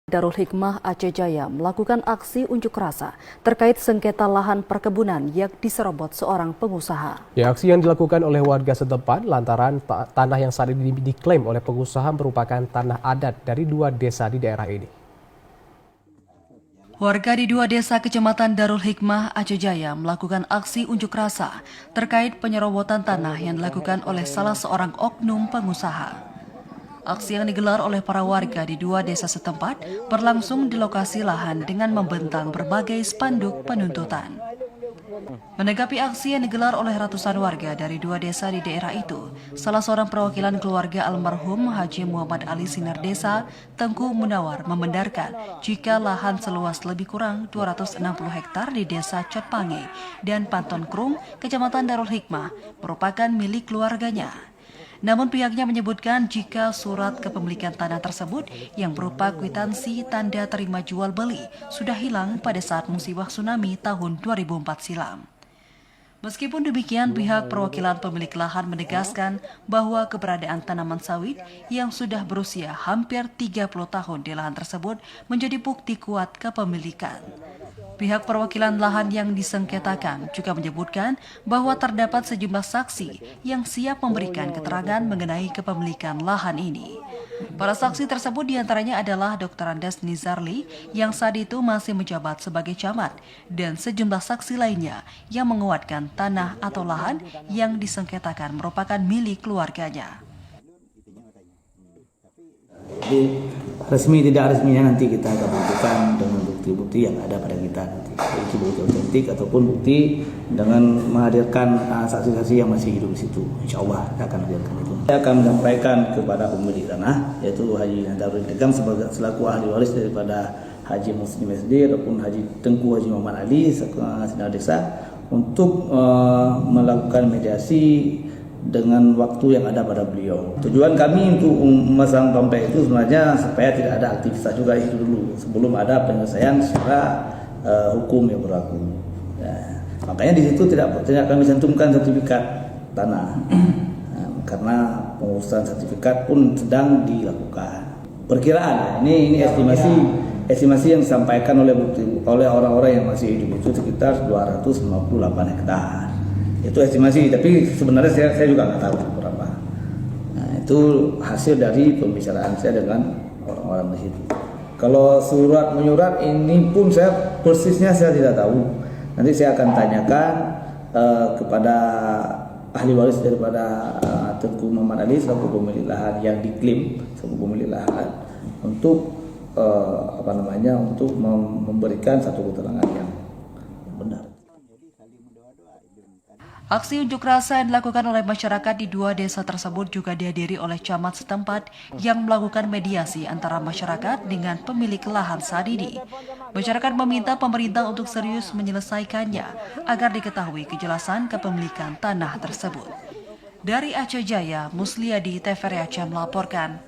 Darul Hikmah Aceh Jaya melakukan aksi unjuk rasa terkait sengketa lahan perkebunan yang diserobot seorang pengusaha. Aksi yang dilakukan oleh warga setempat lantaran tanah yang saat ini diklaim oleh pengusaha merupakan tanah adat dari 2 desa di daerah ini. Warga di 2 desa Kecamatan Darul Hikmah Aceh Jaya melakukan aksi unjuk rasa terkait penyerobotan tanah yang dilakukan oleh salah seorang oknum pengusaha. Aksi yang digelar oleh para warga di 2 desa setempat berlangsung di lokasi lahan dengan membentang berbagai spanduk penuntutan. Menanggapi aksi yang digelar oleh ratusan warga dari 2 desa di daerah itu, salah seorang perwakilan keluarga almarhum Haji Muhammad Ali Sinar Desa, Tengku Munawar, membenarkan jika lahan seluas lebih kurang 260 hektar di desa Cotpange dan Panton Krung, Kecamatan Darul Hikmah, merupakan milik keluarganya. Namun pihaknya menyebutkan jika surat kepemilikan tanah tersebut yang berupa kwitansi tanda terima jual beli sudah hilang pada saat musibah tsunami tahun 2004 silam. Meskipun demikian, pihak perwakilan pemilik lahan menegaskan bahwa keberadaan tanaman sawit yang sudah berusia hampir 30 tahun di lahan tersebut menjadi bukti kuat kepemilikan. Pihak perwakilan lahan yang disengketakan juga menyebutkan bahwa terdapat sejumlah saksi yang siap memberikan keterangan mengenai kepemilikan lahan ini. Para saksi tersebut diantaranya adalah Dr. Andes Nizarli yang saat itu masih menjabat sebagai camat dan sejumlah saksi lainnya yang menguatkan tanah atau lahan yang disengketakan merupakan milik keluarganya. Jadi resmi tidak resminya nanti kita akan buktikan dengan bukti-bukti yang ada pada kita nanti, bukti otentik ataupun bukti dengan menghadirkan saksi-saksi yang masih hidup di situ. Insya Allah kita akan hadirkan itu. Saya akan menyampaikan kepada pemilik tanah, yaitu Haji Nadarul Degam sebagai selaku ahli waris daripada Haji Muslim SD ataupun Haji Tengku Haji Muhammad Ali Sinar Desa untuk melakukan mediasi dengan waktu yang ada pada beliau. Tujuan kami untuk memasang pampai itu sebenarnya supaya tidak ada aktivitas juga itu dulu sebelum ada penyelesaian secara hukum yang berlaku. Ya, makanya di situ tidak kami cantumkan sertifikat tanah karena pengurusan sertifikat pun sedang dilakukan. Perkiraan ini estimasi yang disampaikan oleh orang-orang yang masih hidup itu sekitar 258 hektar. Itu estimasi, tapi sebenarnya saya juga nggak tahu berapa. Nah, itu hasil dari pembicaraan saya dengan orang-orang di situ. Kalau surat menyurat ini pun saya persisnya saya tidak tahu. Nanti saya akan tanyakan kepada ahli waris daripada Tengku Muhammad Ali selaku pemilik lahan yang diklaim selaku pemilik lahan untuk untuk memberikan satu keterangan yang benar. Aksi unjuk rasa yang dilakukan oleh masyarakat di 2 desa tersebut juga dihadiri oleh camat setempat yang melakukan mediasi antara masyarakat dengan pemilik lahan saat ini. Masyarakat meminta pemerintah untuk serius menyelesaikannya agar diketahui kejelasan kepemilikan tanah tersebut. Dari Aceh Jaya, Musliadi TVRI Aceh melaporkan.